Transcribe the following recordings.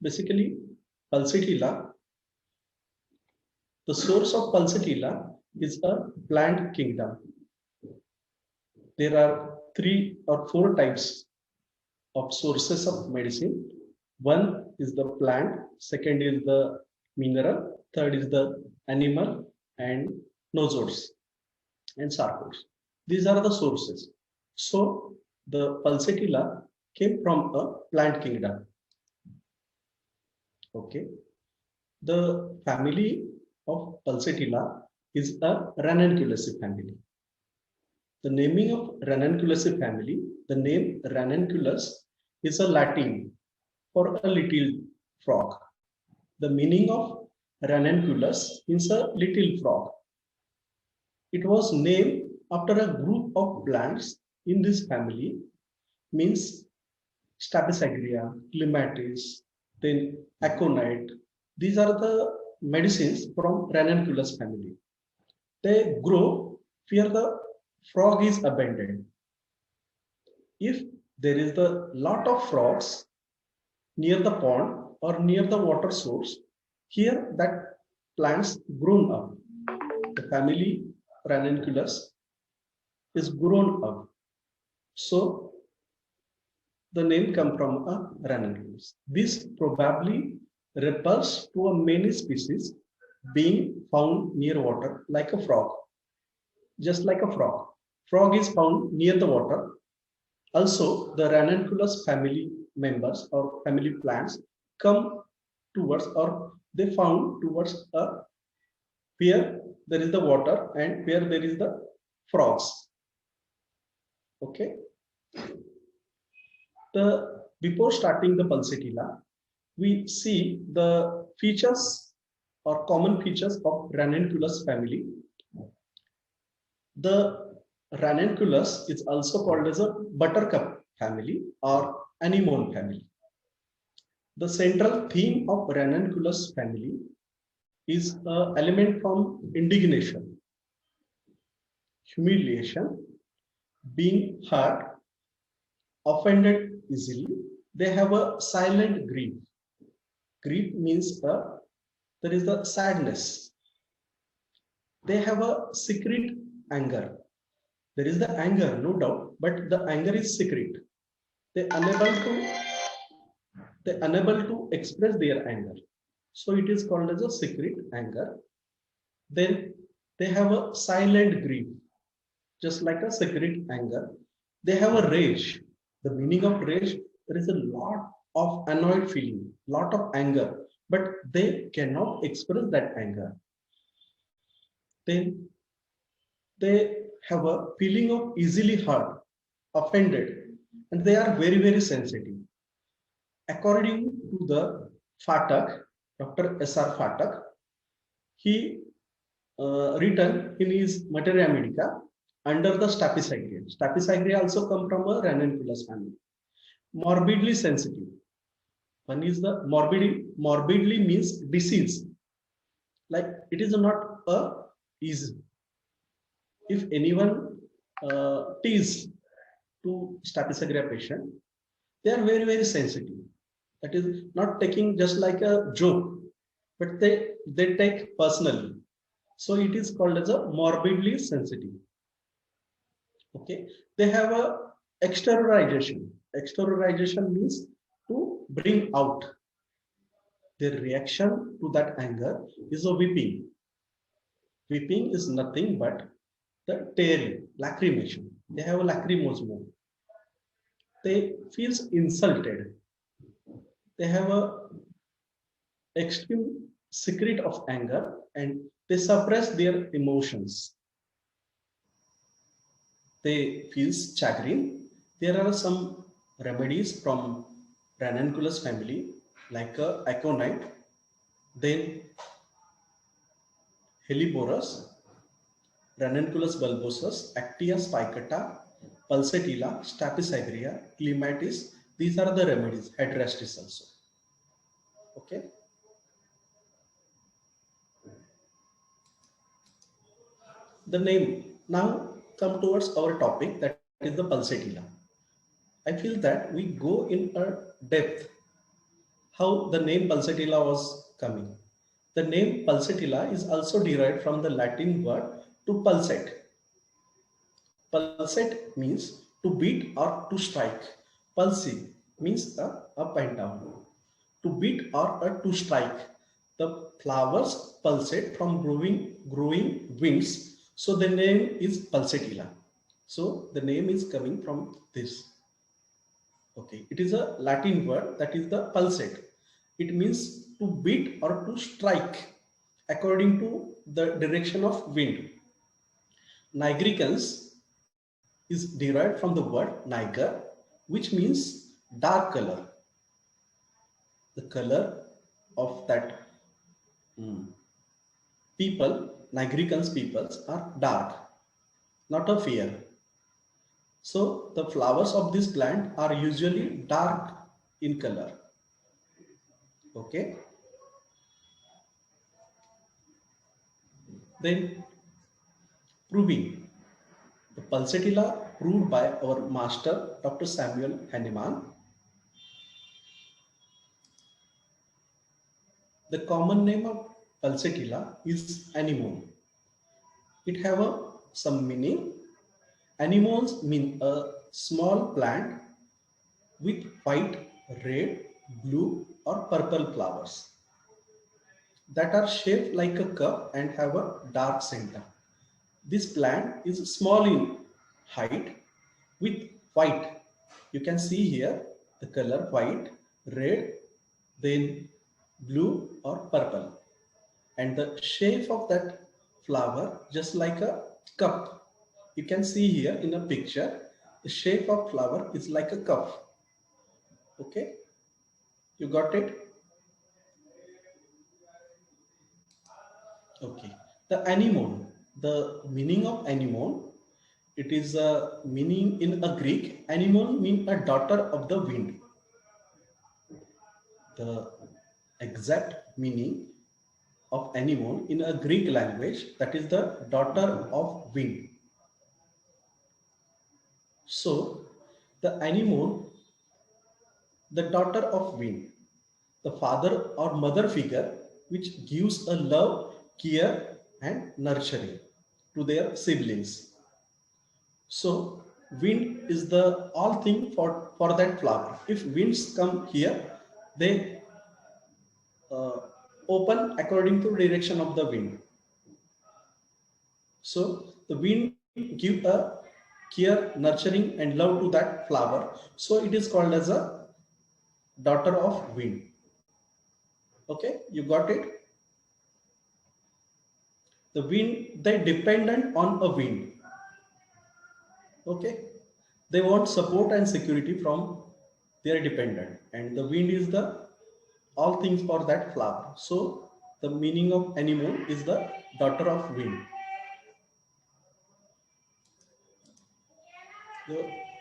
Basically, Pulsatilla, the source of Pulsatilla is a plant kingdom. There are 3 or 4 types of sources of medicine. One is the plant, second is the mineral, third is the animal, and nosodes and sarcodes. These are the sources. So the Pulsatilla came from a plant kingdom. Okay. The family of Pulsatilla is a Ranunculaceae family. The naming of Ranunculaceae family, the name Ranunculus is a Latin for a little frog. The meaning of Ranunculus means a little frog. It was named after a group of plants in this family, means Staphysagraea, Clematis, then Aconite. These are the medicines from Ranunculus family. They grow where the frog is abandoned. If there is a lot of frogs near the pond or near the water source, here that plants grown up. The family Ranunculus is grown up. So the name comes from a Ranunculus. This probably refers to a many species being found near water like a frog. Just like a frog. Frog is found near the water. Also, the Ranunculus family members or family plants come towards or they found towards a where there is the water and where there is the frogs. Okay. Before starting the Pulsatilla, we see the features or common features of Ranunculus family. The Ranunculus is also called as a buttercup family or anemone family. The central theme of Ranunculus family is an element from indignation, humiliation, being hurt, offended easily. They have a silent grief. Grief means there is a sadness. They have a secret anger. There is the anger, no doubt, but the anger is secret. They unable to express their anger. So it is called as a secret anger. Then they have a silent grief, just like a secret anger. They have a rage. The meaning of rage, there is a lot of annoyed feeling, lot of anger, but they cannot express that anger. Then they have a feeling of easily hurt, offended, and they are very, very sensitive. According to the Phatak, Dr. S.R. Phatak, he written in his Materia Medica under the Staphysagraea. Staphysagraea also come from a Ranunculus family. Morbidly sensitive. One is the morbidly means disease. Like it is not a easy. If anyone tease to Staphysagraea patient, they are very, very sensitive. That is not taking just like a joke, but they take personally. So it is called as a morbidly sensitive. Okay, they have a exteriorization. Exteriorization means to bring out. Their reaction to that anger is a weeping. Weeping is nothing but the tearing, lacrimation. They have a lacrimosum. They feel insulted. They have a extreme secret of anger and they suppress their emotions. They feel chagrin. There are some remedies from Ranunculus family like aconite, then Helleborus, Ranunculus bulbosus, Actia spicata, Pulsatilla, Staphysagraea, Clematis. These are the remedies. Head rest is also. Okay. The name. Now come towards our topic, that is the Pulsatilla. I feel that we go in a depth how the name pulsatilla was coming. The name pulsatilla is also derived from the Latin word to pulsate. Pulsate means to beat or to strike. Pulsing means up and down. To beat or to strike. The flowers pulsate from growing winds. So the name is pulsatilla. So the name is coming from this. Okay, it is a Latin word, that is the pulsate. It means to beat or to strike according to the direction of wind. Nigricans is derived from the word niger, which means dark color. The color of that Nigricans peoples are dark, not a fair. So the flowers of this plant are usually dark in color. Okay. Then proving. The pulsatilla proved by our master Dr. Samuel Hahnemann. The common name of pulsatilla is anemone. It have some meaning. Anemones mean a small plant with white, red, blue or purple flowers that are shaped like a cup and have a dark center. This plant is small in height with white. You can see here the color white, red, then blue or purple. And the shape of that flower just like a cup. You can see here in a picture, the shape of flower is like a cup. Okay, you got it? Okay, the anemone, the meaning of anemone, it is a meaning in a Greek. Anemone means a daughter of the wind. The exact meaning of anemone in a Greek language, that is the daughter of wind. So the anemone, the daughter of wind, the father or mother figure which gives a love, care and nurturing to their siblings. So wind is the all thing for that flower. If winds come here, they open according to direction of the wind. So the wind give a care, nurturing and love to that flower. So it is called as a daughter of wind. Okay, you got it? The wind, they dependent on a wind. Okay, they want support and security from their dependent, and the wind is the all things for that flower. So the meaning of anemone is the daughter of wind.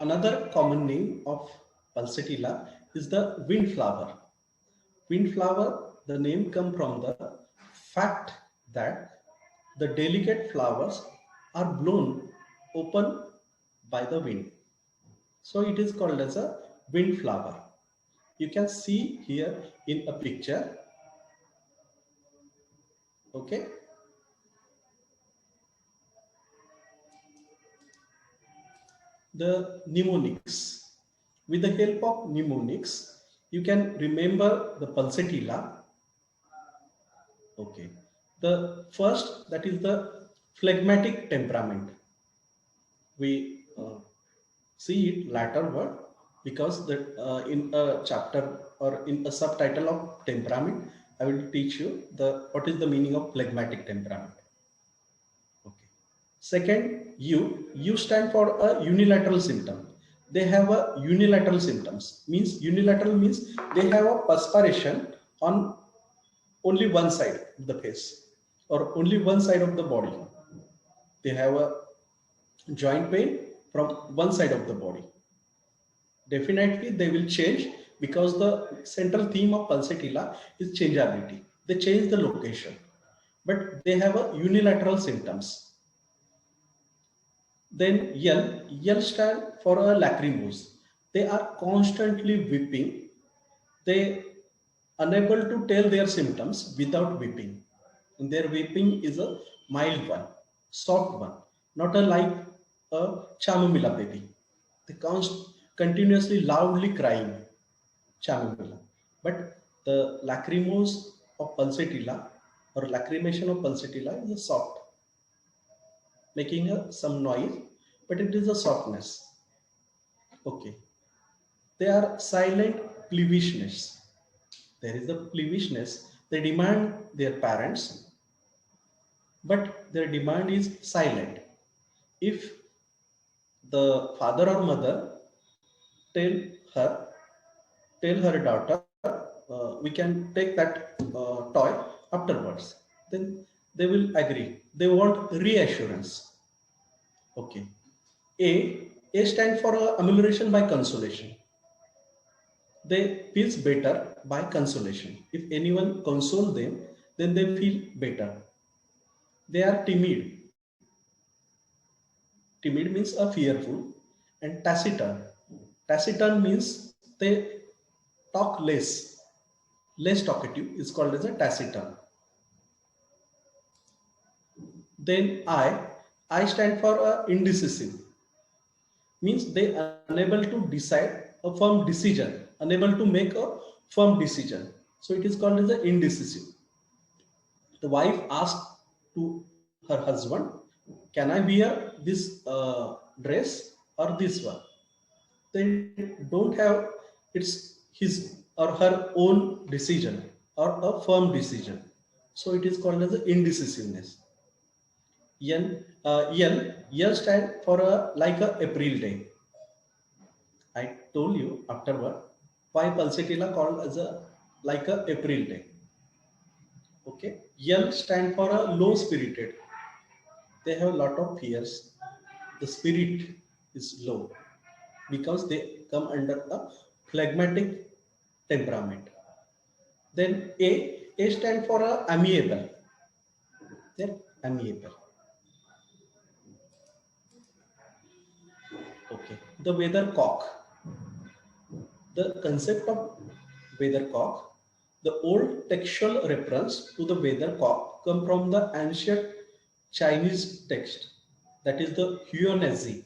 Another common name of pulsatilla is the windflower. Windflower, the name comes from the fact that the delicate flowers are blown open by the wind. So it is called as a windflower. You can see here in a picture. Okay. The mnemonics. With the help of mnemonics, you can remember the pulsatilla. Okay. The first, that is the phlegmatic temperament. We see it later word because that in a chapter or in a subtitle of temperament, I will teach you what is the meaning of phlegmatic temperament. Okay. Second, U stand for a unilateral symptom. They have a unilateral symptoms. Unilateral means they have a perspiration on only one side of the face or only one side of the body. They have a joint pain from one side of the body. Definitely they will change because the central theme of pulsatilla is changeability. They change the location, but they have a unilateral symptoms. Then L stand for a lachrymose. They are constantly weeping. They unable to tell their symptoms without weeping. And their weeping is a mild one, soft one, not a like a chamomilla baby. They continuously loudly crying chamomilla. But the lacrimose of pulsatilla or lacrimation of pulsatilla is a soft, making some noise, but it is a softness. Okay. They are silent peevishness. There is a peevishness. They demand their parents, but their demand is silent. If the father or mother tell her, tell her daughter, we can take that toy afterwards, then they will agree. They want reassurance. Okay. A stands for amelioration by consolation. They feels better by consolation. If anyone console them, then they feel better. They are timid. Timid means a fearful, and taciturn. Taciturn means they talk less. Less talkative is called as a taciturn. Then I stand for indecisive. Means they are unable to decide a firm decision, unable to make a firm decision. So it is called as a indecisive. The wife asked to her husband, can I wear this dress or this one? They don't have, it's his or her own decision or a firm decision. So it is called as indecisiveness. L stand for like a April day. I told you afterward why pulsatilla called as a like a April day. Okay. L stand for a low spirited. They have a lot of fears. The spirit is low because they come under a phlegmatic temperament. Then A stand for a amiable. They're amiable. Okay. The weathercock. The concept of weathercock, the old textual reference to the weathercock come from the ancient Chinese text, that is the Huanazi,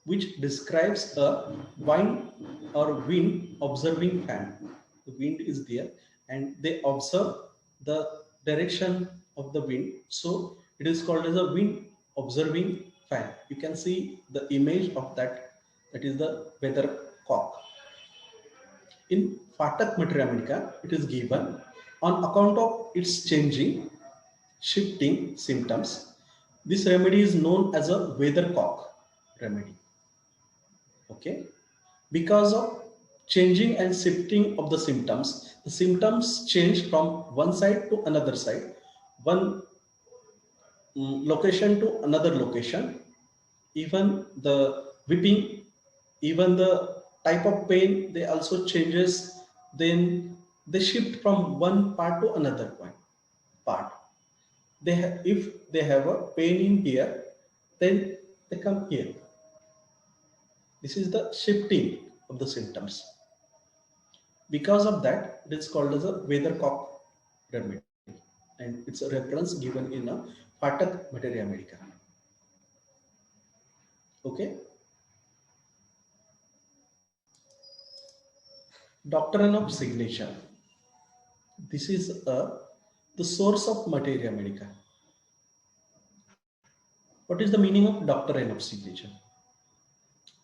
which describes a wind or wind observing fan. The wind is there and they observe the direction of the wind. So it is called as a wind observing fan. You can see the image of that, that is the weathercock. In Fatak Matriamica, it is given on account of its changing, shifting symptoms. This remedy is known as a weathercock remedy. Okay, because of changing and shifting of the symptoms change from one side to another side, one location to another location. Even the whipping, even the type of pain, they also changes. Then they shift from one part to another part. If they have a pain in here, then they come here. This is the shifting of the symptoms. Because of that, it is called as a weathercock remedy, and it's a reference given in a Fatak Materia Medica. Okay. Doctrine of signature. This is the source of Materia Medica. What is the meaning of doctrine of signature?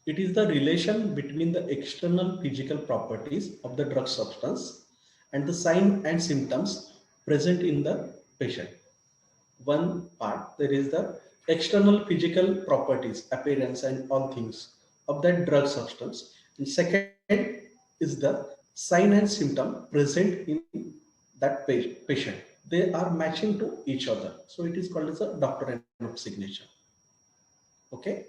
It is the relation between the external physical properties of the drug substance and the signs and symptoms present in the patient. One part, there is the external physical properties, appearance and all things of that drug substance. And second is the sign and symptom present in that patient. They are matching to each other. So it is called as a doctrine of signature. Okay.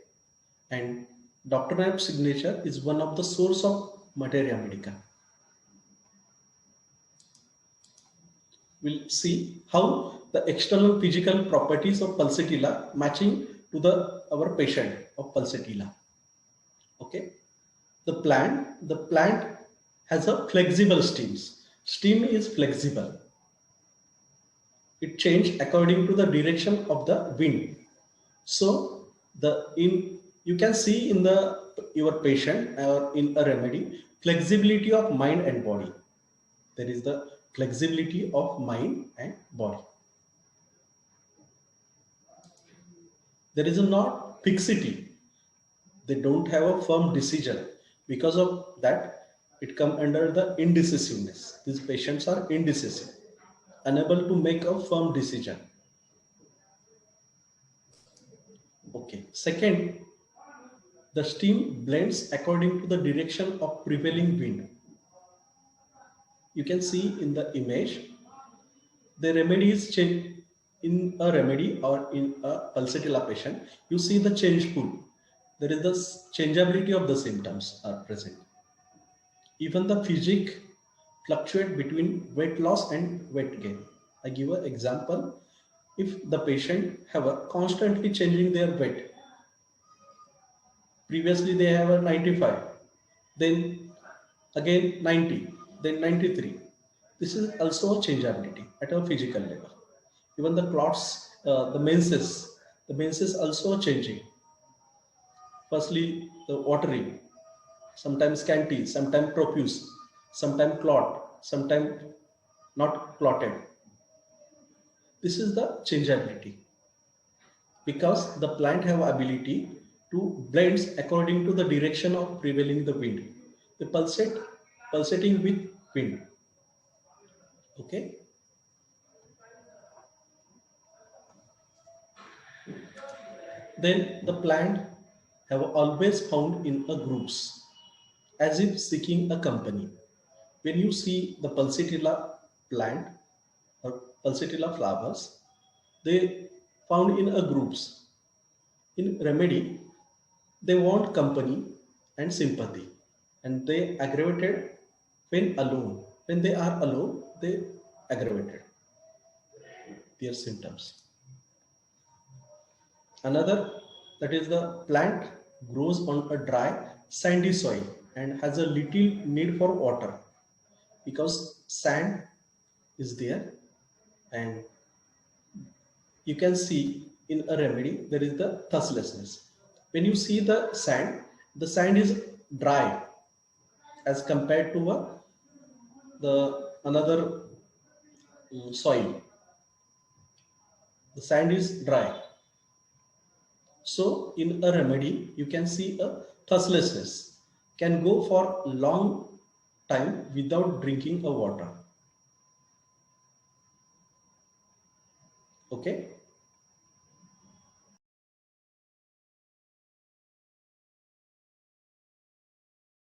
And doctrine of signature is one of the source of Materia Medica. We'll see how the external physical properties of pulsatilla matching to our patient of pulsatilla. Okay. The plant has a flexible stems. Steam is flexible. It changes according to the direction of the wind. So you can see in your patient or in a remedy flexibility of mind and body. There is the flexibility of mind and body. There is not fixity. They don't have a firm decision. Because of that, it comes under the indecisiveness. These patients are indecisive, unable to make a firm decision. Okay. Second, the steam blends according to the direction of prevailing wind. You can see in the image, the remedy is changed in a remedy or in a pulsatilla patient. You see the change pool. There is the changeability of the symptoms are present. Even the physique fluctuate between weight loss and weight gain. I give an example. If the patient have a constantly changing their weight, previously they have a 95, then again 90, then 93. This is also a changeability at a physical level. Even the clots, the menses also changing. Firstly, the watery, sometimes scanty, sometimes profuse, sometimes clot, sometimes not clotted. This is the changeability because the plant have ability to blends according to the direction of prevailing the wind. They pulsating with wind. Okay. Then the plant have always found in a groups as if seeking a company. When you see the pulsatilla plant or pulsatilla flowers, they found in a groups. In remedy, they want company and sympathy, and they aggravated when alone. When they are alone, they aggravated their symptoms. Another, that is the plant grows on a dry, sandy soil and has a little need for water because sand is there, and you can see in a remedy there is the thustlessness. When you see the sand is dry as compared to the another soil. The sand is dry. So in a remedy, you can see a thustlessness can go for long time without drinking a water. Okay.